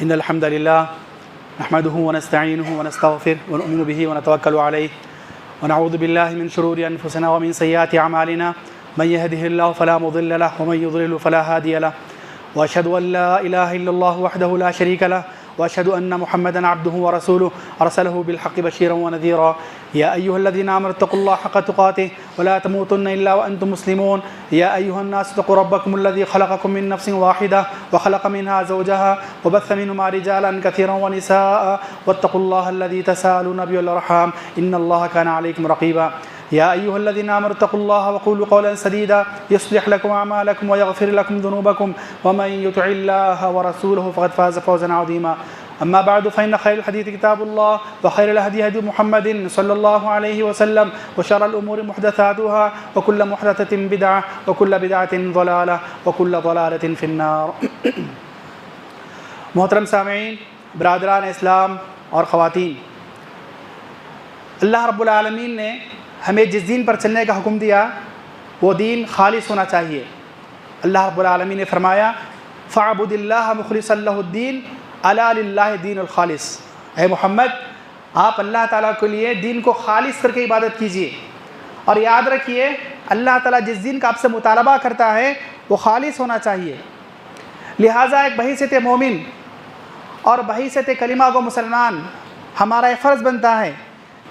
إن الحمد لله نحمده ونستعينه ونستغفره ونؤمن به ونتوكل عليه ونعوذ بالله من شرور أنفسنا ومن سيئات أعمالنا من يهده الله فلا مضل له ومن يضلل فلا هادي له وأشهد أن لا إله إلا الله وحده لا شريك له وأشهد أن محمدا عبده ورسوله أرسله بالحق بشيرا ونذيرا يا أيها الذين آمنوا اتقوا الله حق تقاته ولا تموتن إلا وأنتم مسلمون يا أيها الناس اتقوا ربكم الذي خلقكم من نفس واحدة وخلق منها زوجها وبث منهما رجالا كثيرا ونساء واتقوا الله الذي تساءلون به والأرحام إن الله كان عليكم رقيبا يا أيها الذين آمنوا اتقوا الله وقولوا قولا سديدا يصلح لكم أعمالكم ويغفر لكم ذنوبكم ومن يطع الله ورسوله فقد فاز فوزا عظيما أما بعد فإن خير الحديث كتاب الله وخير الهدي هدي محمد صلى الله عليه وسلم وشر الأمور محدثاتها وكل محدثة بدعة وكل بدعة ضلالة وكل ضلالة في النار. محترم سامعین، برادران اسلام اور خواتین، اللہ رب العالمین نے ہمیں جس دین پر چلنے کا حکم دیا وہ دین خالص ہونا چاہیے. اللہ رب العالمین نے فرمایا فَاعْبُدِ اللَّهَ مُخْلِصًا لَهُ الدِّينَ أَلَا لِلَّهِ الدِّينُ الْخَالِص. اے محمد، آپ اللہ تعالیٰ کے لیے دین کو خالص کر کے عبادت کیجئے، اور یاد رکھیے اللہ تعالیٰ جس دین کا آپ سے مطالبہ کرتا ہے وہ خالص ہونا چاہیے. لہٰذا ایک بحیثیت مومن اور بحیثیت کلمہ کو مسلمان ہمارا یہ فرض بنتا ہے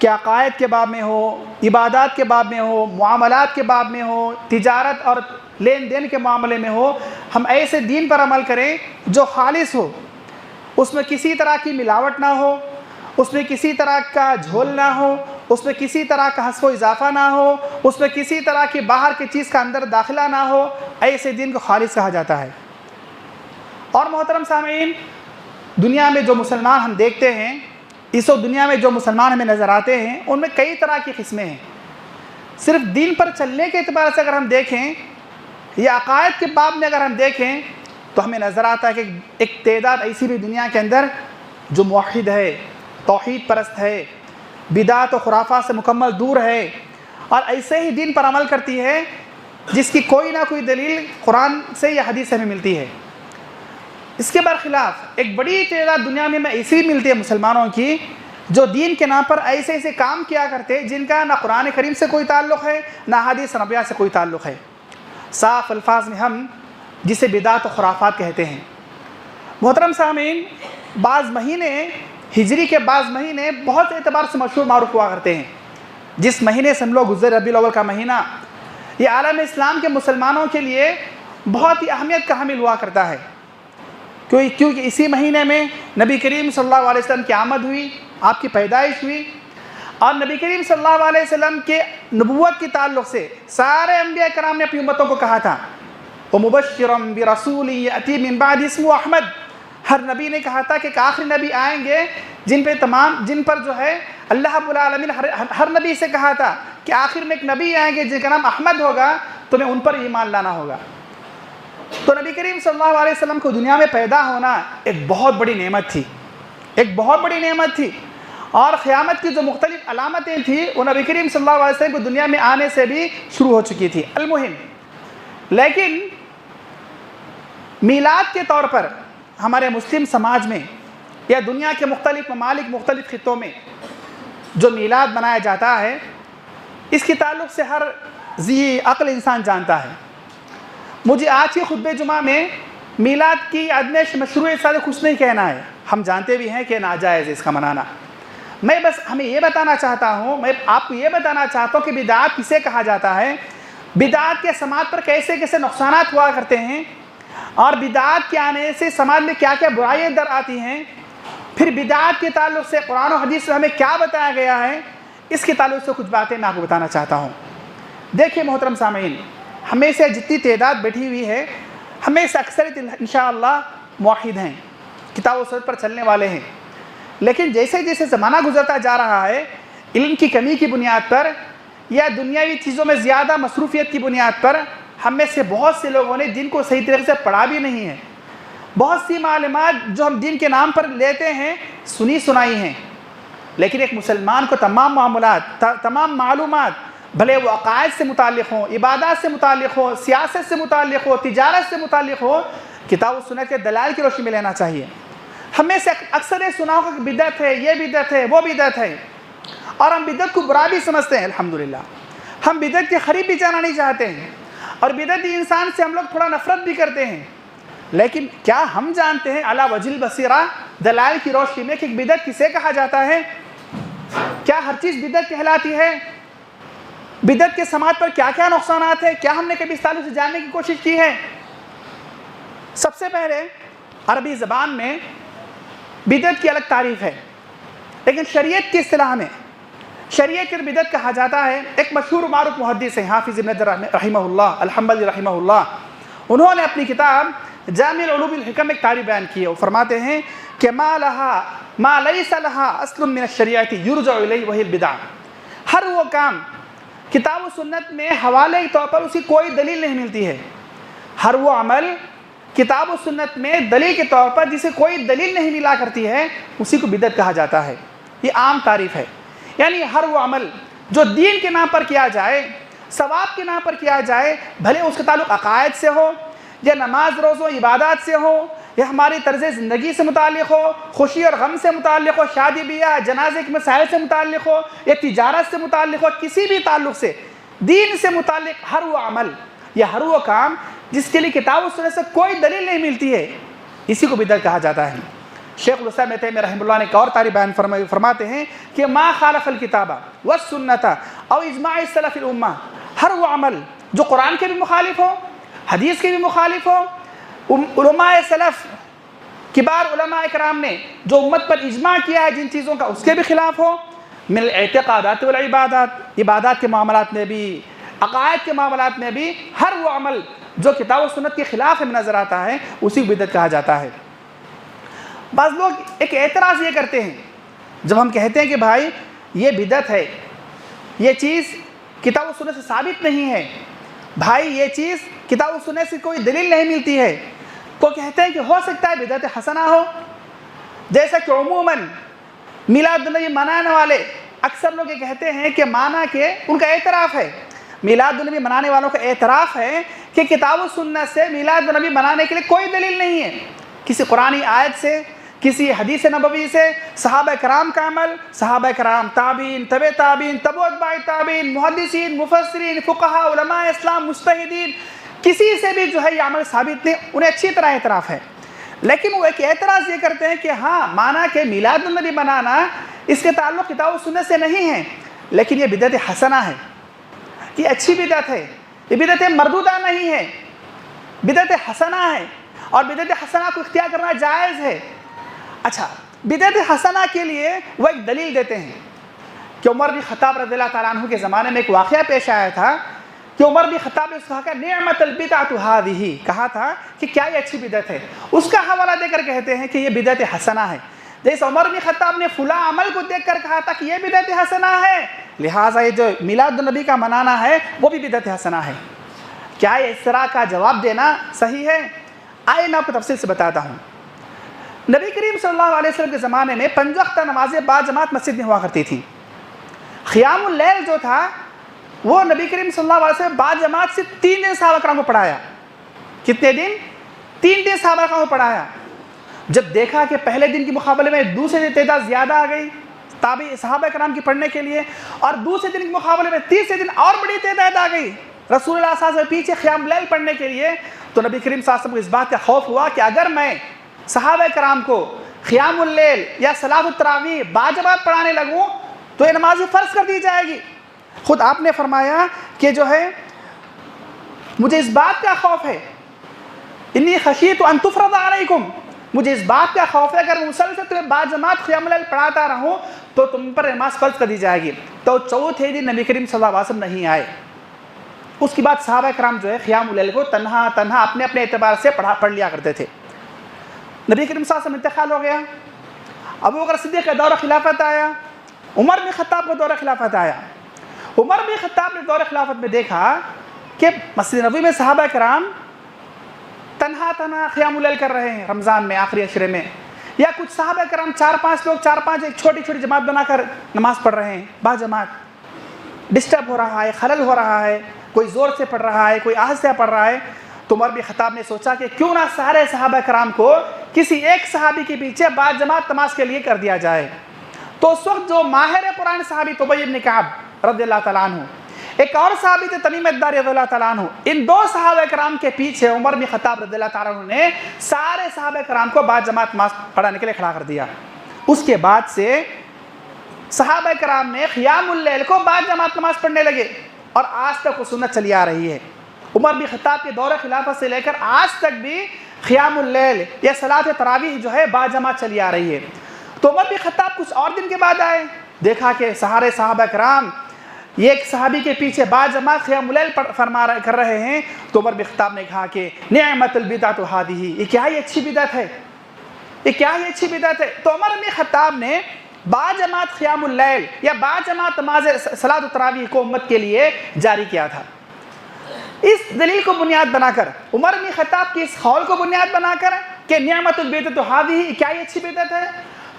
کہ عقائد کے باب میں ہو، عبادات کے باب میں ہو، معاملات کے باب میں ہو، تجارت اور لین دین کے معاملے میں ہو، ہم ایسے دین پر عمل کریں جو خالص ہو، اس میں کسی طرح کی ملاوٹ نہ ہو، اس میں کسی طرح کا جھول نہ ہو، اس میں کسی طرح کا حذف و اضافہ نہ ہو، اس میں کسی طرح کی باہر کی چیز کا اندر داخلہ نہ ہو. ایسے دین کو خالص کہا جاتا ہے. اور محترم سامعین، دنیا میں جو مسلمان ہم دیکھتے ہیں، اس وقت دنیا میں جو مسلمان ہمیں نظر آتے ہیں، ان میں کئی طرح کی قسمیں ہیں. صرف دین پر چلنے کے اعتبار سے اگر ہم دیکھیں یا عقائد کے باب میں اگر ہم دیکھیں تو ہمیں نظر آتا ہے کہ ایک تعداد ایسی بھی دنیا کے اندر جو موحد ہے، توحید پرست ہے، بدعت و خرافات سے مکمل دور ہے، اور ایسے ہی دین پر عمل کرتی ہے جس کی کوئی نہ کوئی دلیل قرآن سے یا حدیث سے ہمیں ملتی ہے. اس کے برخلاف ایک بڑی تعداد دنیا میں ایسی ملتی ہے مسلمانوں کی جو دین کے نام پر ایسے ایسے کام کیا کرتے جن کا نہ قرآن کریم سے کوئی تعلق ہے نہ حدیث نبویہ سے کوئی تعلق ہے. صاف الفاظ میں ہم جسے بدعت و خرافات کہتے ہیں. محترم سامعین، بعض مہینے ہجری کے بعض مہینے بہت اعتبار سے مشہور معروف ہوا کرتے ہیں. جس مہینے سے ہم لوگ گزر ربیع الاول کا مہینہ، یہ عالم اسلام کے مسلمانوں کے لیے بہت ہی اہمیت کا حامل ہوا کرتا ہے. کیونکہ اسی مہینے میں نبی کریم صلی اللہ علیہ وسلم کی آمد ہوئی، آپ کی پیدائش ہوئی، اور نبی کریم صلی اللہ علیہ وسلم کے نبوت کے تعلق سے سارے انبیاء کرام نے اپنی امتوں کو کہا تھا وَمُبَشِّرًا بِرَسُولٍ يَأْتِي مِن بَعْدِ اسْمُهُ احمد. ہر نبی نے کہا تھا کہ ایک آخری نبی آئیں گے جن پر جو ہے اللہ رب العالمین ہر نبی سے کہا تھا کہ آخر میں ایک نبی آئیں گے جن کا نام احمد ہوگا، تمہیں ان پر ایمان لانا ہوگا. تو نبی کریم صلی اللہ علیہ وسلم کو دنیا میں پیدا ہونا ایک بہت بڑی نعمت تھی، ایک بہت بڑی نعمت تھی. اور قیامت کی جو مختلف علامتیں تھیں وہ نبی کریم صلی اللہ علیہ وسلم کو دنیا میں آنے سے بھی شروع ہو چکی تھی. المہم، لیکن میلاد کے طور پر ہمارے مسلم سماج میں یا دنیا کے مختلف ممالک مختلف خطوں میں جو میلاد منایا جاتا ہے، اس کے تعلق سے ہر ذی عقل انسان جانتا ہے. مجھے آج کے خطبہ جمعہ میں میلاد کی عدم مشروعیت سے کچھ نہیں کہنا ہے. ہم جانتے بھی ہیں کہ ناجائز ہے اس کا منانا. میں بس ہمیں یہ بتانا چاہتا ہوں، میں آپ کو یہ بتانا چاہتا ہوں کہ بدعات کسے کہا جاتا ہے، بدعات کے سماج پر کیسے کیسے نقصانات ہوا کرتے ہیں، اور بدعات کے آنے سے سماج میں کیا کیا برائیاں در آتی ہیں. پھر بدعات کے تعلق سے قرآن و حدیث میں ہمیں کیا بتایا گیا ہے، اس کے تعلق سے کچھ باتیں میں آپ کو بتانا چاہتا ہوں. دیکھیے محترم سامعین، ہمیں سے جتنی تعداد بیٹھی ہوئی ہے، ہمیں سے اکثریت انشاءاللہ موحد ہیں، کتاب و سنت پر چلنے والے ہیں. لیکن جیسے جیسے زمانہ گزرتا جا رہا ہے، علم کی کمی کی بنیاد پر یا دنیاوی چیزوں میں زیادہ مصروفیت کی بنیاد پر ہم میں سے بہت سے لوگوں نے دین کو صحیح طریقے سے پڑھا بھی نہیں ہے. بہت سی معلومات جو ہم دین کے نام پر لیتے ہیں سنی سنائی ہیں، لیکن ایک مسلمان کو تمام معاملات، تمام معلومات، بھلے وہ عقائد سے متعلق ہوں، عبادات سے متعلق ہو، سیاست سے متعلق ہو، تجارت سے متعلق ہو، کتاب و سنت کے دلائل کی روشنی میں لینا چاہیے. ہم میں سے اکثر یہ سنا ہوگا کہ بدعت ہے، یہ بدعت ہے، وہ بدعت ہے، اور ہم بدعت کو برا بھی سمجھتے ہیں۔ الحمدللہ ہم بدعت کے قریب بھی جانا نہیں چاہتے ہیں، اور بدعتی انسان سے ہم لوگ تھوڑا نفرت بھی کرتے ہیں، لیکن کیا ہم جانتے ہیں علی وجہ البصیرہ دلائل کی روشنی میں کہ بدعت کسے کہا جاتا ہے؟ کیا ہر چیز بدعت کہلاتی ہے؟ بدعت کے سماعت پر کیا کیا نقصانات ہیں؟ کیا ہم نے کبھی اس تعلق سے جاننے کی کوشش کی ہے؟ سب سے پہلے عربی زبان میں بدعت کی الگ تعریف ہے، لیکن شریعت کی اصطلاح میں شریعت کی بدعت کہا جاتا ہے۔ ایک مشہور و معروف محدث ہیں حافظ ابن حجر رحمہ اللہ الحنبلی رحمہ اللہ، انہوں نے اپنی کتاب جامع العلوم الحکم ایک تعریف بیان کی ہے۔ وہ فرماتے ہیں کہ ما لیس لہا اصل من الشریعۃ یرجع الیہ وہی البدع، ہر وہ کام کتاب و سنت میں حوالے کے طور پر اسی کوئی دلیل نہیں ملتی ہے، ہر وہ عمل کتاب و سنت میں دلیل کے طور پر جسے کوئی دلیل نہیں ملا کرتی ہے اسی کو بدعت کہا جاتا ہے۔ یہ عام تعریف ہے، یعنی ہر وہ عمل جو دین کے نام پر کیا جائے، ثواب کے نام پر کیا جائے، بھلے اس کا تعلق عقائد سے ہو یا نماز روزوں عبادات سے ہو یا ہماری طرز زندگی سے متعلق ہو، خوشی اور غم سے متعلق ہو، شادی بیاہ جنازے کے مسائل سے متعلق ہو یا تجارت سے متعلق ہو، کسی بھی تعلق سے دین سے متعلق ہر وہ عمل یا ہر وہ کام جس کے لیے کتاب و سنت سے کوئی دلیل نہیں ملتی ہے اسی کو بدعت کہا جاتا ہے۔ شیخ الاسلام ابن تیمیہ رحمہ اللہ نے ایک اور تعریف بیان فرماتے ہیں کہ ما خالف الکتاب والسنت او اجماع السلف الامہ، ہر وہ عمل جو قرآن کے بھی مخالف ہو، حدیث کے بھی مخالف ہو، علماء سلف کبار علماء اکرام نے جو امت پر اجماع کیا ہے جن چیزوں کا اس کے بھی خلاف ہو، من الاعتقادات والعبادات، عبادات کے معاملات میں بھی عقائد کے معاملات میں بھی ہر وہ عمل جو کتاب و سنت کے خلاف میں نظر آتا ہے اسی کو بدعت کہا جاتا ہے۔ بعض لوگ ایک اعتراض یہ کرتے ہیں جب ہم کہتے ہیں کہ بھائی یہ بدعت ہے، یہ چیز کتاب و سنت سے ثابت نہیں ہے، بھائی یہ چیز کتاب و سنت سے کوئی دلیل نہیں ملتی ہے، تو کہتے ہیں کہ ہو سکتا ہے بدعت حسنہ ہو، جیسا کہ عموماً میلاد النبی منانے والے اکثر لوگ یہ کہتے ہیں کہ مانا کہ ان کا اعتراف ہے، میلاد النبی منانے والوں کا اعتراف ہے کہ کتاب و سنت سے میلاد النبی منانے کے لیے کوئی دلیل نہیں ہے، کسی قرآنی آیت سے، کسی حدیث نبوی سے، صحابہ کرام کا عمل، صحابہ کرام، تابعین، تبع تابعین، تبع اتباع تابعین، محدثین، مفسرین، فقہاء، علماء اسلام، مجتہدین، کسی سے بھی جو ہے یہ عمل ثابت نہیں، انہیں اچھی طرح اعتراف ہے، لیکن وہ ایک اعتراض یہ کرتے ہیں کہ ہاں مانا کہ میلاد النبی منانا اس کے تعلق کتاب و سنت سے نہیں ہے، لیکن یہ بدعت حسنہ ہے، یہ اچھی بدعت ہے، یہ بدعت مردودہ نہیں ہے، بدعت حسنہ ہے، اور بدعت حسنہ کو اختیار کرنا جائز ہے۔ اچھا، بدعت حسنہ کے لیے وہ ایک دلیل دیتے ہیں کہ عمر بن خطاب رضی اللہ تعالیٰ عنہ کے زمانے میں ایک واقعہ پیش آیا تھا کہ عمر بن خطاب نے اس کہا کہ نعمت البدعۃ ھذہ، کہا تھا کہ کیا یہ اچھی بدعت ہے، اس کا حوالہ دے کر کہتے ہیں کہ یہ بدعت حسنہ ہے، جیسے عمر بن خطاب نے فلاں عمل کو دیکھ کر کہا تھا کہ یہ بدعت حسنہ ہے، لہٰذا یہ جو میلاد النبی کا منانا ہے وہ بھی بدعت حسنہ ہے۔ کیا اس طرح کا جواب دینا صحیح ہے؟ آئے میں آپ کو تفصیل سے بتاتا ہوں۔ نبی کریم صلی اللہ علیہ وسلم کے زمانے میں 5 وقتہ نمازیں با جماعت مسجد میں ہوا کرتی تھیں۔ قیام اللیل جو تھا وہ نبی کریم صلی اللہ علیہ وسلم با جماعت سے 3 دن صحابہ کرام کو پڑھایا۔ کتنے دن؟ 3 دن صحابہ کرام کو پڑھایا۔ جب دیکھا کہ پہلے دن کے مقابلے میں دوسرے دن تعداد زیادہ آ گئی صحابہ کرام کی پڑھنے کے لیے، اور دوسرے دن کے مقابلے میں تیسرے دن اور بڑی تعداد آ گئی رسول اللہ صلی اللہ علیہ وسلم پیچھے قیام اللیل پڑھنے کے لیے، تو نبی کریم صلی اللہ علیہ وسلم کو اس بات کا خوف ہوا کہ اگر میں صحابہ کرام کو قیام اللیل یا صلاۃ التراویح باجماعت پڑھانے لگوں تو یہ نماز فرض کر دی جائے گی۔ خود آپ نے فرمایا کہ جو ہے مجھے اس بات کا خوف ہے، انی خشیت ان تفرض علیکم، مجھے اس بات کا خوف ہے اگر مسلسل تمہیں باجماعت قیام اللیل پڑھاتا رہوں تو تم پر نماز فرض کر دی جائے گی۔ تو چوتھے دن نبی کریم صلی اللہ علیہ وسلم نہیں آئے۔ اس کے بعد صحابہ کرام جو ہے قیام اللیل کو تنہا اپنے اپنے اعتبار سے پڑھ لیا کرتے تھے۔ نبی کریم صلی اللہ علیہ وسلم انتقال ہو گیا، ابو بکر صدیق کا دور خلافت آیا، عمر بن خطاب کا دور خلافت آیا۔ عمر بن خطاب نے دور خلافت میں دیکھا کہ مسجد نبوی میں صحابہ کرام تنہا قیام اللیل کر رہے ہیں رمضان میں آخری عشرے میں، یا کچھ صحابہ کرام 4-5 لوگ 4-5 ایک چھوٹی چھوٹی جماعت بنا کر نماز پڑھ رہے ہیں با جماعت، ڈسٹرب ہو رہا ہے، خلل ہو رہا ہے، کوئی زور سے پڑھ رہا ہے، کوئی آہستہ پڑھ رہا ہے۔ تو عمر بن خطاب نے سوچا کہ کیوں نہ سارے صحابہ کرام کو کسی ایک صحابی کے پیچھے بعد جماعت نماز کے لیے کر دیا جائے، تو اس وقت جو ماہر قرآن صحابی طبی بن کعب رضی اللہ تعالیٰ عنہ، ایک اور صحابی تھے تمیم الداری رضی اللہ تعالیٰ عنہ، ان دو صحابہ کرام کے پیچھے عمر بن خطاب رضی اللہ تعالیٰ عنہ نے سارے صحابہ کرام کو بعد جماعت نماز پڑھانے کے لیے کھڑا کر دیا۔ اس کے بعد سے صحابہ کرام نے قیام اللیل کو بعد جماعت نماز پڑھنے لگے، اور آج تک وہ سنت چلی آ رہی ہے۔ عمر بن خطاب کے دور خلافت سے لے کر آج تک بھی قیام اللیل یا صلاۃ تراویح جو ہے بعد جماعت چلی آ رہی ہے۔ تو عمر بن خطاب کچھ اور دن کے بعد آئے، دیکھا کہ سارے صحابہ کرام ایک صحابی کے پیچھے بعد جماعت قیام اللیل کر رہے ہیں، تو عمر بن خطاب نے کہا کہ نعمت البدعۃ ھذہ، یہ کیا ہی اچھی بدعت ہے، یہ کیا ہی اچھی بدعت ہے۔ تو عمر بن خطاب نے بعد جماعت قیام اللیل یا بعد جماعت نماز صلاۃ التراویح کو امت کے لیے جاری کیا تھا۔ اس دلیل کو بنیاد بنا کر، عمر بن خطاب کی اس قول کو بنیاد بنا کر کہ نعمت البدعۃ ھذہ، کیا ہی اچھی بدعت ہے،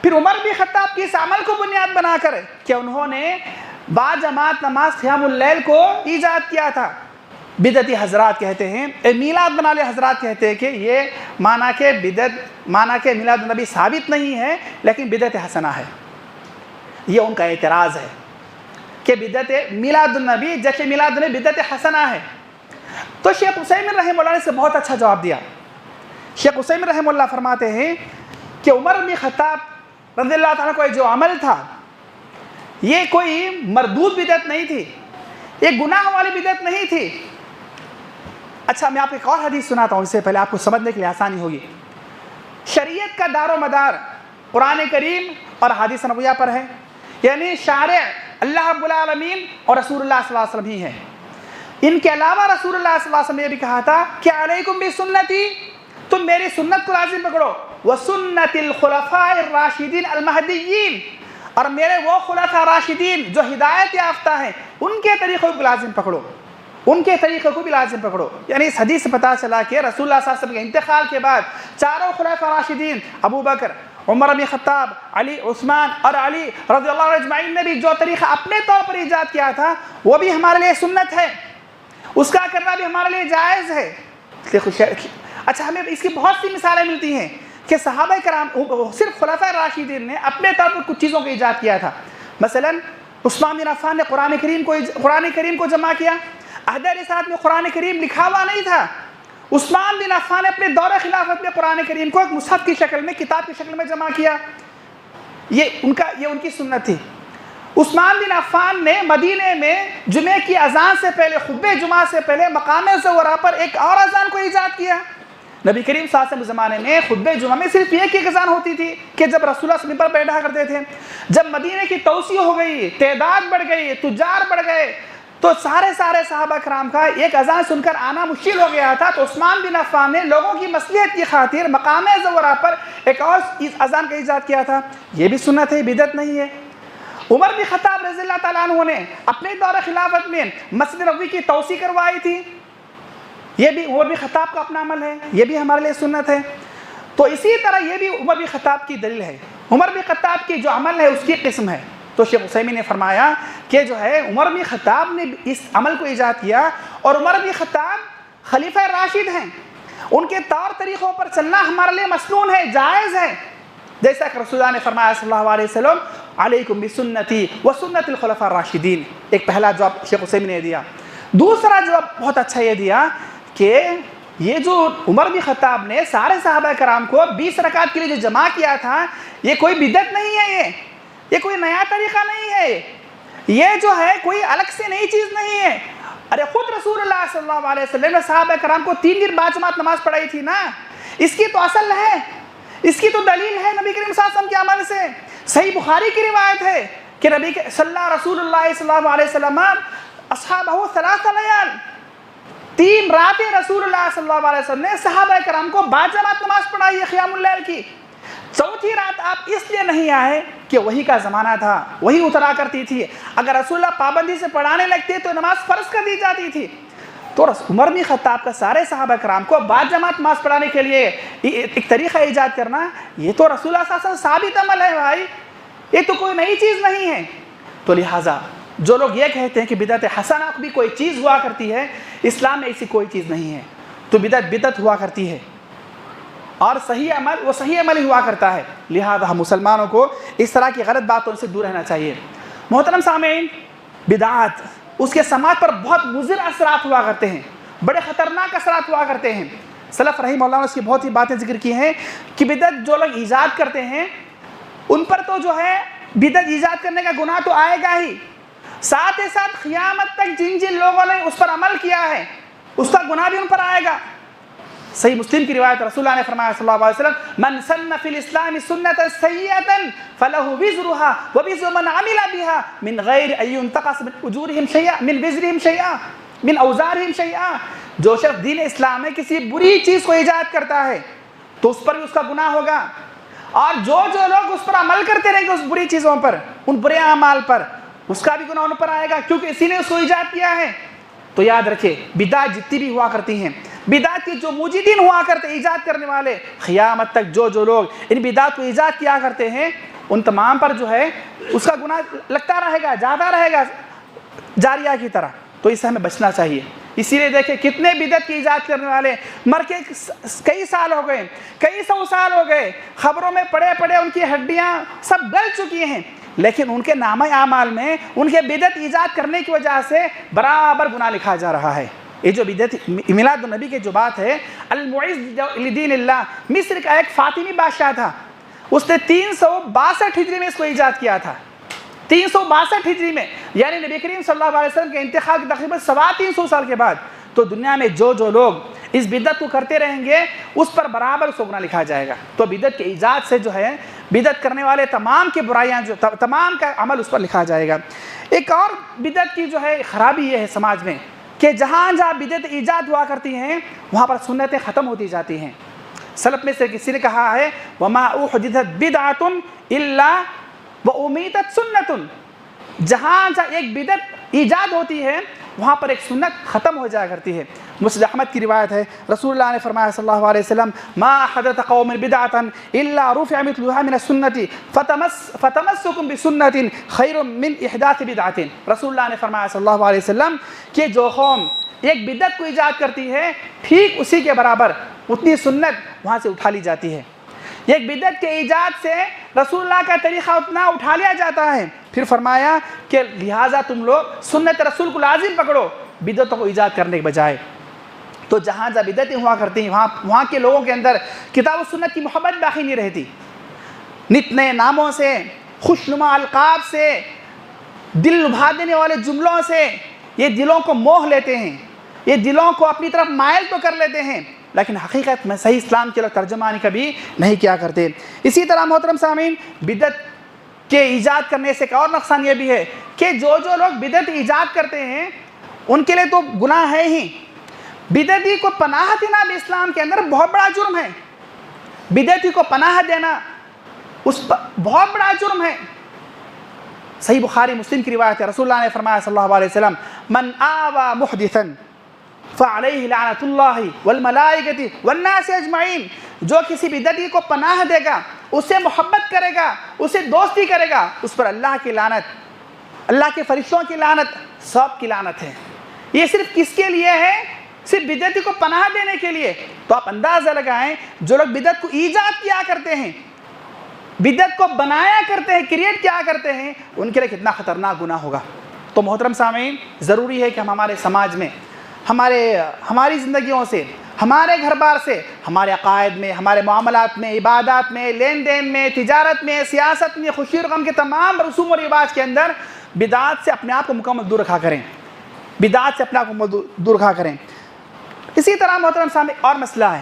پھر عمر بن خطاب کے اس عمل کو بنیاد بنا کر کہ انہوں نے بعد جماعت نماز قیام اللیل کو ایجاد کیا تھا۔ بدعتی حضرات کہتے ہیں، میلاد بنا لے حضرات کہتے ہیں کہ یہ مانا کہ میلاد النبی ثابت نہیں ہے لیکن بدعت حسنہ ہے۔ یہ ان کا اعتراض ہے کہ بدعت میلاد النبی جشن میلاد النبی بدعت حسنہ ہے۔ تو شیخ عثیمین رحمہ اللہ نے اسے بہت اچھا جواب دیا۔ شیخ عثیمین رحمہ اللہ فرماتے ہیں کہ عمر بن خطاب رضی اللہ تعالیٰ کو جو عمل تھا یہ کوئی مردود بدعت نہیں تھی، یہ گناہ والی بدعت نہیں تھی۔ اچھا میں آپ کو ایک اور حدیث سناتا ہوں، اس سے پہلے آپ کو سمجھنے کے لیے آسانی ہوگی۔ شریعت کا دار و مدار قرآن کریم اور حدیث نبویہ پر ہے، یعنی شارع اللہ رب العالمین اور رسول اللہ صلی اللہ علیہ وسلم ہی ہے۔ ان کے علاوہ رسول اللہ صلی اللہ علیہ وسلم نے یہ بھی کہا تھا کہ علیکم بسنتی، تم میری سنت کو لازم پکڑو، وسنت الخلفاء الراشدین المہدیین، اور میرے وہ خلفاء راشدین جو ہدایت یافتہ ہیں ان کے طریقوں کو لازم پکڑو، ان کے طریقوں کو بھی لازم پکڑو۔ یعنی اس حدیث سے پتہ چلا کہ رسول اللہ صلی اللہ علیہ وسلم کے انتقال کے بعد چاروں خلفاء راشدین ابو بکر، عمر بن خطاب، علی، عثمان اور علی رضی اللہ عنہ اجمعین نے بھی جو طریقہ اپنے طور پر ایجاد کیا تھا وہ بھی ہمارے لیے سنت ہے، اس کا کرنا بھی ہمارے لیے جائز ہے۔ اچھا ہمیں اس کی بہت سی مثالیں ملتی ہیں کہ صحابہ کرام صرف خلفاء راشدین نے اپنے طور پر کچھ چیزوں کو ایجاد کیا تھا۔ مثلا عثمان بن عفان نے قرآن کریم کو جمع کیا۔ عہد رسالت میں قرآن کریم لکھا ہوا نہیں تھا، عثمان بن عفان نے اپنے دور خلافت میں قرآن کریم کو ایک مصحف کی شکل میں، کتاب کی شکل میں جمع کیا، یہ ان کی سنت تھی۔ عثمان بن عفان نے مدینے میں جمعے کی اذان سے پہلے، خطبہ جمعہ سے پہلے مقام زہرا پر ایک اور اذان کو ایجاد کیا۔ نبی کریم صلی اللہ علیہ وسلم کے زمانے میں خطبہ جمعہ میں صرف ایک اذان ہوتی تھی کہ جب رسول اللہ منبر پر بیٹھا کرتے تھے۔ جب مدینے کی توسیع ہو گئی، تعداد بڑھ گئی، تجار بڑھ گئے، تو سارے صحابہ کرام کا ایک اذان سن کر آنا مشکل ہو گیا تھا، تو عثمان بن عفان نے لوگوں کی مصلحت کی خاطر مقام زہرا پر ایک اور اذان کا ایجاد کیا تھا۔ یہ بھی سنت ہے، بدعت نہیں ہے۔ عمر بن خطاب رضی اللہ تعالیٰ عنہ نے اپنے دور خلافت میں مسجد نبوی کی توسیع کروائی تھی، یہ بھی عمر بن خطاب کا اپنا عمل ہے، یہ بھی ہمارے لیے سنت ہے۔ تو اسی طرح یہ بھی عمر بن خطاب کی دلیل ہے، عمر بن خطاب کی جو عمل ہے اس کی قسم ہے۔ تو شیخ عثیمین نے فرمایا کہ جو ہے عمر بن خطاب نے اس عمل کو ایجاد کیا، اور عمر بن خطاب خلیفہ راشد ہیں، ان کے طور طریقوں پر چلنا ہمارے لیے مسنون ہے، جائز ہے، جیسا کہ رسول اللہ نے فرمایا صلی اللہ علیہ وسلم علیکم بسنتی وسنت الخلفاء الراشدین۔ ایک پہلا جواب شیخ عثیمین نے دیا۔ دوسرا جواب بہت اچھا یہ دیا کہ یہ جو عمر بن خطاب نے سارے صحابہ کرام کو 20 رکعت کے لیے جو جمع کیا تھا، یہ کوئی بدعت نہیں ہے، یہ کوئی نیا طریقہ نہیں ہے، یہ جو ہے کوئی الگ سے نئی چیز نہیں ہے۔ ارے خود رسول اللہ صلی اللہ علیہ وسلم نے صحابہ کرام کو 3 دن بعد جماعت نماز پڑھائی تھی نا، اس کی تو اصل ہے، اس کی تو دلیل ہے نبی کریم صلی اللہ علیہ وسلم کے عمل سے۔ صحیح بخاری کی روایت ہے کہ رسول اللہ صلی اللہ علیہ وسلم اصحابہ 3 لیال، 3 راتیں رسول اللہ صلی اللہ علیہ وسلم نے صحابہ کرام کو بعد جماعت نماز پڑھائی ہے قیام اللیل کی۔ 4تھی رات آپ اس لیے نہیں آئے کہ وہی کا زمانہ تھا، وہی اترا کرتی تھی، اگر رسول اللہ پابندی سے پڑھانے لگتے تو نماز فرض کر دی جاتی تھی۔ تو عمر بن خطاب کا سارے صحابہ کرام کو بعد جماعت نماز پڑھانے کے لیے ایک طریقہ ایجاد کرنا، یہ تو رسول اللہ صلی اللہ علیہ وسلم ثابت عمل ہے بھائی، یہ تو کوئی نئی چیز نہیں ہے۔ تو لہٰذا جو لوگ یہ کہتے ہیں کہ بدعت حسنہ بھی کوئی چیز ہوا کرتی ہے، اسلام میں ایسی کوئی چیز نہیں ہے، تو بدعت ہوا کرتی ہے۔ اور صحیح عمل وہ صحیح عمل ہی ہوا کرتا ہے. لہذا ہم مسلمانوں کو اس طرح کی غلط باتوں سے دور رہنا چاہیے. محترم سامعین، بدعات اس کے سماج پر بہت مضر اثرات ہوا کرتے ہیں، بڑے خطرناک اثرات ہوا کرتے ہیں. سلف رحمہ اللہ نے اس کی بہت ہی باتیں ذکر کی ہیں کہ بدعت جو لوگ ایجاد کرتے ہیں ان پر تو جو ہے بدعت ایجاد کرنے کا گناہ تو آئے گا ہی، ساتھ ہی ساتھ قیامت تک جن جن لوگوں نے اس پر عمل کیا ہے اس کا گناہ بھی ان پر آئے گا. صحیح مسلم کی روایت، رسول اللہ نے فرمایا صلی اللہ علیہ وسلم من سن فی الاسلام سنتا سیئتا فلہ وزرها ووزر من عمل بها من غیر ان ينتقص من اجورهم شیئا من وزرهم شیئا من اوزارهم شیئا. جو شخص دین اسلام میں کسی بری چیز کو ایجاد کرتا ہے تو اس پر بھی اس کا گناہ ہوگا، اور جو لوگ اس پر عمل کرتے رہیں گے اس بری چیزوں پر، ان برے اعمال پر، اس کا بھی گناہ ان پر آئے گا کیونکہ اسی نے اس کو ایجاد کیا ہے. تو یاد رکھے بدعت جتنی بھی ہوا کرتی ہیں، بدعت کی جو موجدین ہوا کرتے ایجاد کرنے والے، قیامت تک جو لوگ ان بدعت کو ایجاد کیا کرتے ہیں ان تمام پر جو ہے اس کا گناہ لگتا رہے گا، جاتا رہے گا جاریہ کی طرح. تو اس سے ہمیں بچنا چاہیے. اسی لیے دیکھیں کتنے بدعت کی ایجاد کرنے والے مر کے کئی سال ہو گئے، کئی سو سال ہو گئے، خبروں میں پڑے پڑے ان کی ہڈیاں سب گل چکی ہیں، لیکن ان کے نامہ اعمال میں ان کے بدعت ایجاد کرنے کی وجہ سے برابر گناہ لکھا جا رہا ہے. یہ جو بدعت میلاد النبی کی جو بات ہے، المعز لدین اللہ، مصر کا ایک فاطمی بادشاہ تھا، اس نے 362 ہجری میں اس کو ایجاد کیا تھا. 362 ہجری میں، یعنی نبی کریم صلی اللہ علیہ وسلم کے انتقال کے تقریباً 325 سال کے بعد. تو دنیا میں جو لوگ اس بدعت کو کرتے رہیں گے اس پر برابر اس کو گناہ لکھا جائے گا. تو بدعت کے ایجاد سے جو ہے بدعت کرنے والے تمام کی برائیاں جو تمام کا عمل اس پر لکھا جائے گا. ایک اور بدعت کی جو ہے خرابی یہ ہے سماج میں کہ جہاں جہاں بدعت ایجاد ہوا کرتی ہیں وہاں پر سنتیں ختم ہوتی جاتی ہیں. سلف میں سے کسی نے کہا ہے وَمَا أُحْدِثَتْ بِدْعَةٌ إِلَّا وَأُمِيتَتْ سُنَّةٌ. جہاں جہاں ایک بدعت ایجاد ہوتی ہے وہاں پر ایک سنت ختم ہو جایا کرتی ہے. مسند احمد کی روایت ہے، رسول اللہ نے فرمایا صلی اللہ علیہ وسلم ما حدث قوم بدعة الا رفع مثلها من السنة فتمسكم بسنة خير من احداث بدعة. رسول اللہ نے فرمایا صلی اللہ علیہ وسلم کہ جو قوم ایک بدعت کو ایجاد کرتی ہے ٹھیک اسی کے برابر اتنی سنت وہاں سے اٹھا لی جاتی ہے. ایک بدعت کے ایجاد سے رسول اللہ کا طریقہ اتنا اٹھا لیا جاتا ہے. پھر فرمایا کہ لہٰذا تم لوگ سنت رسول کو لازم پکڑو بدعتوں کو ایجاد کرنے کے بجائے. تو جہاں جہاں بدعتیں ہوا کرتی ہیں وہاں کے لوگوں کے اندر کتاب و سنت کی محبت باقی نہیں رہتی. نت نئے ناموں سے، خوشنما القاب سے، دل لبھا دینے والے جملوں سے یہ دلوں کو موہ لیتے ہیں، یہ دلوں کو اپنی طرف مائل تو کر لیتے ہیں لیکن حقیقت میں صحیح اسلام کے لوگ ترجمانی کبھی نہیں کیا کرتے. اسی طرح محترم سامعین، بدعت کے ایجاد کرنے سے ایک اور نقصان یہ بھی ہے کہ جو لوگ بدعت ایجاد کرتے ہیں ان کے لیے تو گناہ ہے ہی، بدعتی کو پناہ دینا بھی اسلام کے اندر بہت بڑا جرم ہے. بدعتی کو پناہ دینا اس بہت بڑا جرم ہے. صحیح بخاری مسلم کی روایت ہے، رسول اللہ نے فرمایا صلی اللہ علیہ وسلم من آوى محدثا فعليه لعنۃ اللہ والملائکۃ والناس اجمعین. جو کسی بدعتی کو پناہ دے گا، اسے محبت کرے گا، اسے دوستی کرے گا، اس پر اللہ کی لعنت، اللہ کے فرشتوں کی لعنت، سب کی لعنت ہے. یہ صرف کس کے لیے ہے؟ صرف بدعتی کو پناہ دینے کے لیے. تو آپ اندازہ لگائیں جو لوگ بدعت کو ایجاد کیا کرتے ہیں، بدعت کو بنایا کرتے ہیں، کریٹ کیا کرتے ہیں، ان کے لیے کتنا خطرناک گناہ ہوگا. تو محترم سامعین، ضروری ہے کہ ہم ہمارے سماج میں، ہماری زندگیوں سے، ہمارے گھر بار سے، ہمارے عقائد میں، ہمارے معاملات میں، عبادات میں، لین دین میں، تجارت میں، سیاست میں، خوشی اور غم کے تمام رسوم و رواج کے اندر بدعات سے اپنے آپ کو مکمل دور رکھا کریں. بدعات سے اپنے آپ کو دور رکھا کریں. اسی طرح محترم سامنے اور مسئلہ ہے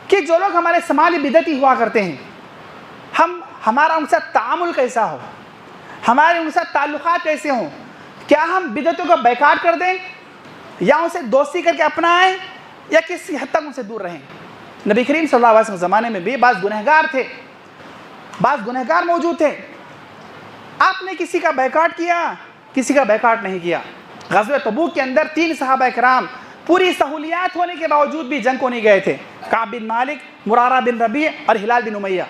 کہ جو لوگ ہمارے سماجی بدعتی ہوا کرتے ہیں، ہمارا ان سے تعامل کیسا ہو، ہمارے ان سے تعلقات کیسے ہوں. کیا ہم بدعتوں کو بیکاٹ کر دیں یا ان سے دوستی کر کے اپنائیں یا کسی حد تک ان سے دور رہیں. نبی کریم صلی اللہ علیہ وسلم زمانے میں بھی بعض گنہگار تھے، بعض گنہگار موجود تھے. آپ نے کسی کا بیکاٹ کیا، کسی کا بیکاٹ نہیں کیا. غزوہ تبوک کے اندر 3 صحابہ کرام پوری سہولیات ہونے کے باوجود بھی جنگ کو نہیں گئے تھے. کعب بن مالک، مرارہ بن ربیع اور ہلال بن امیہ.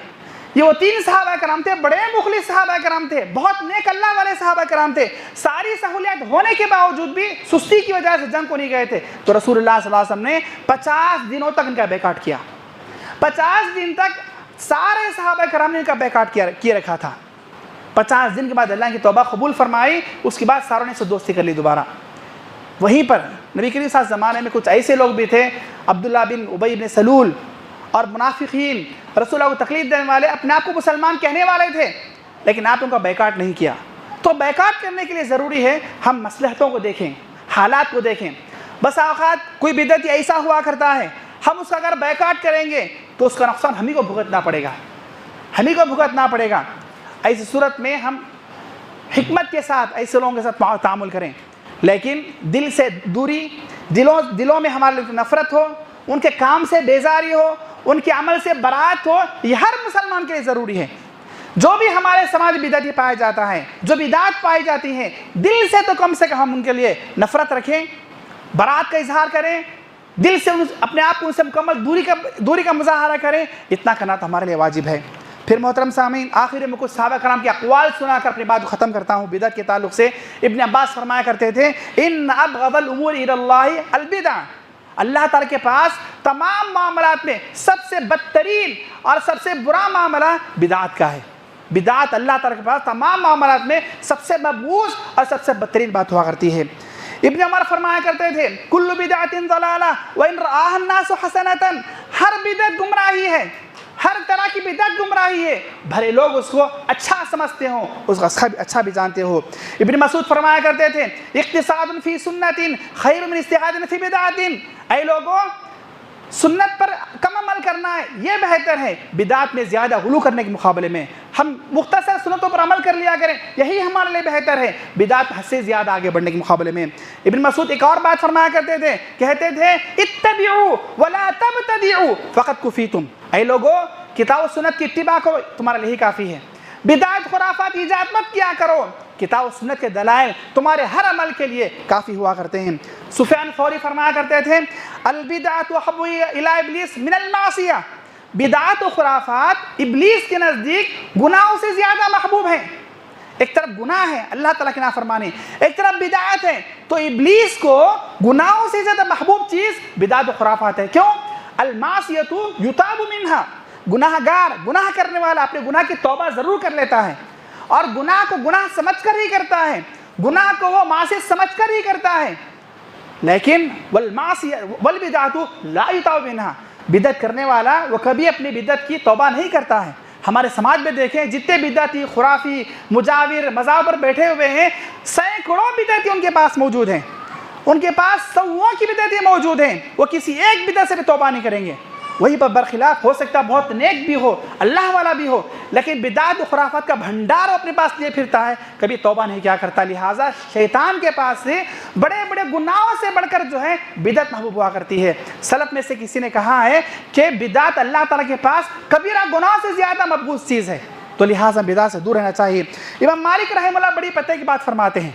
یہ وہ 3 صحابہ کرام تھے، بڑے مخلص صحابہ کرام تھے، بہت نیک اللہ والے صحابہ کرام تھے. ساری سہولیات ہونے کے باوجود بھی سستی کی وجہ سے جنگ کو نہیں گئے تھے. تو رسول اللہ صلی اللہ علیہ وسلم نے 50 دنوں تک ان کا بیکاٹ کیا. 50 دن تک سارے صحابہ کرام نے ان کا بیکاٹ کیے رکھا تھا. 50 دن کے بعد اللہ کی توبہ قبول فرمائی, اس کے بعد ساروں نے سے دوستی کر لی دوبارہ. وہیں پر نبی کریم صلی اللہ علیہ وسلم زمانے میں کچھ ایسے لوگ بھی تھے, عبداللہ بن ابی بن سلول اور منافقین, رسول اللہ کو تکلیف دینے والے, اپنے آپ کو مسلمان کہنے والے تھے, لیکن آپ ان کا بیکاٹ نہیں کیا. تو بیکاٹ کرنے کے لیے ضروری ہے ہم مصلحتوں کو دیکھیں, حالات کو دیکھیں. بس اوقات کوئی بدعت ایسا ہوا کرتا ہے, ہم اس کا اگر بیکاٹ کریں گے تو اس کا نقصان ہمیں کو بھگتنا پڑے گا. ایسی صورت میں ہم حکمت کے ساتھ ایسے لوگوں کے ساتھ تعامل کریں, لیکن دل سے دوری, دلوں میں ہمارے نفرت ہو, ان کے کام سے بیزاری ہو, ان کے عمل سے برات ہو, یہ ہر مسلمان کے لیے ضروری ہے. جو بھی ہمارے سماج بدعتی پایا جاتا ہے, جو بدعات پائی جاتی ہیں, دل سے تو کم ہم ان کے لیے نفرت رکھیں, برات کا اظہار کریں, دل سے اپنے آپ کو ان سے مکمل دوری کا مظاہرہ کریں. اتنا کرنا تو ہمارے لیے واجب ہے. پھر محترم سامعین, آخر میں کچھ صحابہ کرام کے اقوال سنا کر اپنی بات کو ختم کرتا ہوں. بدعت کے تعلق سے ابن عباس فرمایا کرتے تھے, ان ابغض الامور الی اللہ البدع, اللہ تعالیٰ کے پاس تمام معاملات میں سب سے بدترین اور سب سے برا معاملہ بدعات کا ہے. بدعات اللہ تعالیٰ کے پاس تمام معاملات میں سب سے مبغوض اور سب سے بدترین بات ہوا کرتی ہے. ابن عمر فرمایا کرتے تھے, کل بدعت ضلالہ وان رآها الناس حسنۃ, ہر بدعت گمراہی ہے, ہر طرح کی بدعت گمراہی ہے, بھلے لوگ اس کو اچھا سمجھتے ہوں, اس کا اچھا بھی جانتے ہو. ابن مسعود فرمایا کرتے تھے, اقتصاد فی سنت خیر من اجتہاد فی بدعت, اے لوگوں سنت پر کم عمل کرنا ہے یہ بہتر ہے بدعات میں زیادہ غلو کرنے کے مقابلے میں. ہم مختصر سنتوں پر عمل کر لیا کریں, یہی ہمارے لیے بہتر ہے بدعات حد سے زیادہ آگے بڑھنے کے مقابلے میں. ابن مسعود ایک اور بات فرمایا کرتے تھے, کہتے تھے اتبعوا ولا تبتدعوا فقد کفیتم, اے لوگوں کتاب و سنت کی اتباع کرو, تمہارے لیے ہی کافی ہے. بدعات خرافات ایجاد مت کیا کرو, کتاب و سنت کے دلائل تمہارے ہر عمل کے لیے کافی ہوا کرتے ہیں. سفیان ثوری فرمایا کرتے تھے, البدعۃ احب الی ابلیس من المعصیہ, بدعات و خرافات ابلیس کے نزدیک گناہوں سے زیادہ محبوب ہیں. ایک طرف گناہ ہے اللہ تعالیٰ کی نافرمانی, ایک طرف بدعات ہے, تو ابلیس کو گناہوں سے زیادہ محبوب چیز بدعات و خرافات ہے. کیوں؟ المعصیۃ یتاب منہا, گناہ گار, گناہ کرنے والا اپنے گناہ کی توبہ ضرور کر لیتا ہے, اور گناہ کو گناہ سمجھ کر ہی کرتا ہے, گناہ کو وہ معصیت سمجھ کر ہی کرتا ہے. لیکن والبدعۃ لا یتاب منہا, بدعت کرنے والا وہ کبھی اپنی بدعت کی توبہ نہیں کرتا ہے. ہمارے سماج میں دیکھیں جتنے بدعتی, خرافی, مجاور, مذاہب پر بیٹھے ہوئے ہیں, سینکڑوں بدعتی ان کے پاس موجود ہیں, ان کے پاس سووں کی بدعتیں موجود ہیں, وہ کسی ایک بدعت سے بھی توبہ نہیں کریں گے. وہی پر برخلاف ہو سکتا بہت نیک بھی ہو, اللہ والا بھی ہو, لیکن بدعت و خرافات کا بھنڈار اپنے پاس لیے پھرتا ہے, کبھی توبہ نہیں کیا کرتا. لہٰذا شیطان کے پاس سے بڑے بڑے گناہوں سے بڑھ کر جو ہے بدعت محبوب ہوا کرتی ہے. سلف میں سے کسی نے کہا ہے کہ بدعت اللہ تعالیٰ کے پاس کبیرہ گناہ سے زیادہ مقبول چیز ہے, تو لہٰذا بدعت سے دور رہنا چاہیے. امام مالک رحمہ اللہ بڑی پتے کی بات فرماتے ہیں.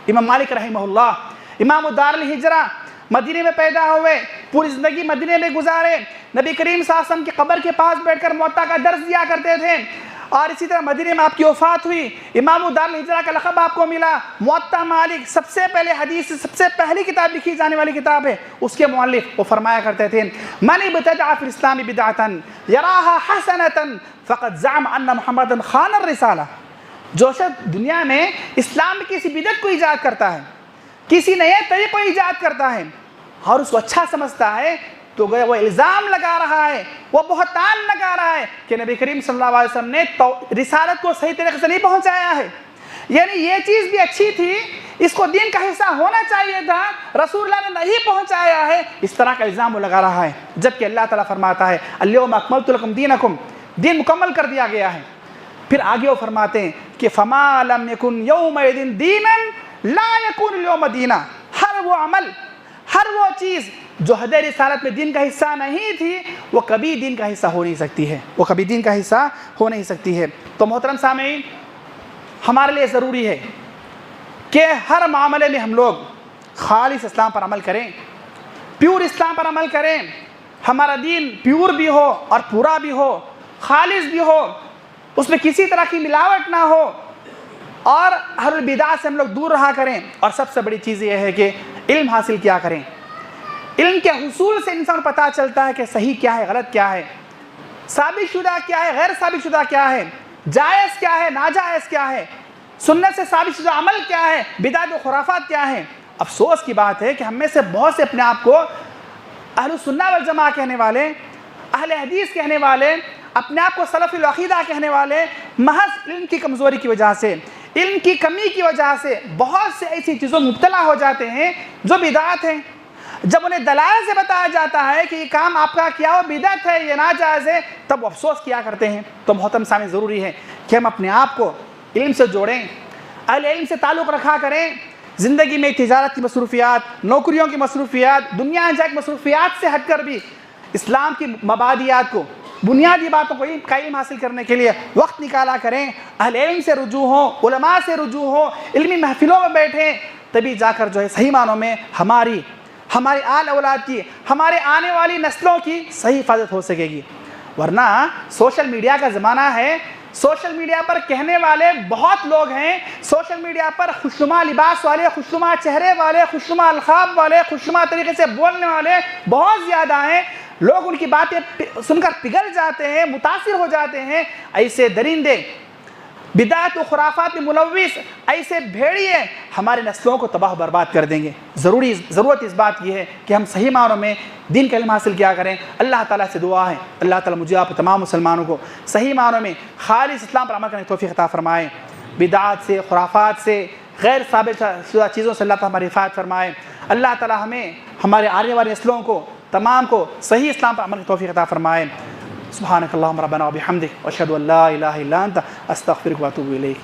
امام مالک رحمہ اللہ امام الدار الہجرہ, مدینے میں پیدا ہوئے, پوری زندگی مدینے میں گزارے, نبی کریم صلی اللہ علیہ وسلم کی قبر کے پاس بیٹھ کر موطا کا درس دیا کرتے تھے, اور اسی طرح مدینے میں آپ کی وفات ہوئی. امام الدار الہجرہ کا لقب آپ کو ملا. موطا مالک سب سے پہلے حدیث, سب سے پہلی کتاب لکھی جانے والی کتاب ہے, اس کے مؤلف وہ فرمایا کرتے تھے, من ابتدع فی الاسلام بدعۃ یراھا حسنۃ فقد زعم ان محمدا خان الرسالہ. جو شخص دنیا میں اسلام میں کسی بدعت کو ایجاد کرتا ہے, کسی نئے طریقے کو ایجاد کرتا ہے اور اس کو اچھا سمجھتا ہے, تو وہ الزام لگا رہا ہے, وہ بہتان لگا رہا ہے کہ نبی کریم صلی اللہ علیہ وسلم نے رسالت کو صحیح طریقے سے نہیں پہنچایا ہے. یعنی یہ چیز بھی اچھی تھی, اس کو دین کا حصہ ہونا چاہیے تھا, رسول اللہ نے نہیں پہنچایا ہے, اس طرح کا الزام وہ لگا رہا ہے. جبکہ اللہ تعالیٰ فرماتا ہے الیوم اکملت لکم دینکم, دین مکمل کر دیا گیا ہے. پھر آگے وہ فرماتے ہیں کہ فما لم یکن یومئذ دینا لا یکون اليوم دینا, ہر وہ عمل, ہر وہ چیز جو حد رسالت میں دین کا حصہ نہیں تھی وہ کبھی دین کا حصہ ہو نہیں سکتی ہے, وہ کبھی دین کا حصہ ہو نہیں سکتی ہے. تو محترم سامعین, ہمارے لیے ضروری ہے کہ ہر معاملے میں ہم لوگ خالص اسلام پر عمل کریں, پیور اسلام پر عمل کریں. ہمارا دین پیور بھی ہو اور پورا بھی ہو, خالص بھی ہو, اس میں کسی طرح کی ملاوٹ نہ ہو, اور ہر بدعت سے ہم لوگ دور رہا کریں. اور سب سے بڑی چیز یہ ہے کہ علم حاصل کیا کریں. علم کے حصول سے انسان پتہ چلتا ہے کہ صحیح کیا ہے, غلط کیا ہے. ثابت شدہ کیا ہے، غیر ثابت شدہ کیا ہے، جائز کیا ہے، ناجائز کیا ہے، سنت سے ثابت شدہ عمل کیا ہے، بدعت و خرافات کیا ہیں۔ افسوس کی بات ہے کہ ہم میں سے بہت سے اپنے آپ کو اہل سنہ والجماعہ کہنے والے، اہل حدیث کہنے والے، اپنے آپ کو سلف العقیدہ کہنے والے، محض علم کی کمزوری کی وجہ سے، علم کی کمی کی وجہ سے بہت سے ایسی چیزوں میں مبتلا ہو جاتے ہیں جو بدعت ہیں۔ جب انہیں دلائل سے بتایا جاتا ہے کہ یہ کام آپ کا کیا ہو بدعت ہے، یہ ناجائز ہے، تب وہ افسوس کیا کرتے ہیں۔ تو محترم سامعین، ضروری ہے کہ ہم اپنے آپ کو علم سے جوڑیں، اہل علم سے تعلق رکھا کریں۔ زندگی میں تجارت کی مصروفیات، نوکریوں کی مصروفیات، دنیا جا کی مصروفیات سے ہٹ کر بھی اسلام کی مبادیات کو، بنیادی باتوں کو کا علم حاصل کرنے کے لیے وقت نکالا کریں، اہل علم سے رجوع ہوں، علماء سے رجوع ہوں، علمی محفلوں میں بیٹھیں، تبھی جا کر جو ہے صحیح معنوں میں ہماری آل اولاد کی، ہمارے آنے والی نسلوں کی صحیح حفاظت ہو سکے گی۔ ورنہ سوشل میڈیا کا زمانہ ہے، سوشل میڈیا پر کہنے والے بہت لوگ ہیں، سوشل میڈیا پر خوشنما لباس والے، خوشنما چہرے والے، خوشنما القاب والے، خوشنما طریقے سے بولنے والے بہت زیادہ ہیں۔ لوگ ان کی باتیں سن کر پگھل جاتے ہیں، متاثر ہو جاتے ہیں۔ ایسے درندے، بدعت و خرافات میں ملوث ایسے بھیڑیے ہمارے نسلوں کو تباہ و برباد کر دیں گے۔ ضرورت اس بات کی ہے کہ ہم صحیح معنوں میں دین کا علم حاصل کیا کریں۔ اللہ تعالیٰ سے دعا ہے اللہ تعالیٰ مجھے آپ تمام مسلمانوں کو صحیح معنوں میں خالص اسلام پر عمل کرنے کی توفیق عطا فرمائے۔ بدعات سے، خرافات سے، غیر ثابت شدہ چیزوں سے اللہ تعالیٰ ہماری حفاظت فرمائے۔ اللہ تعالیٰ ہمیں، ہمارے آنے والے نسلوں کو تمام کو صحیح اسلام پر عمل کی توفیق عطا فرمائے۔ سبحانک اللہم ربنا و بحمدک، واشہد ان لا الہ الا انت، استغفرک و اتوب الیک۔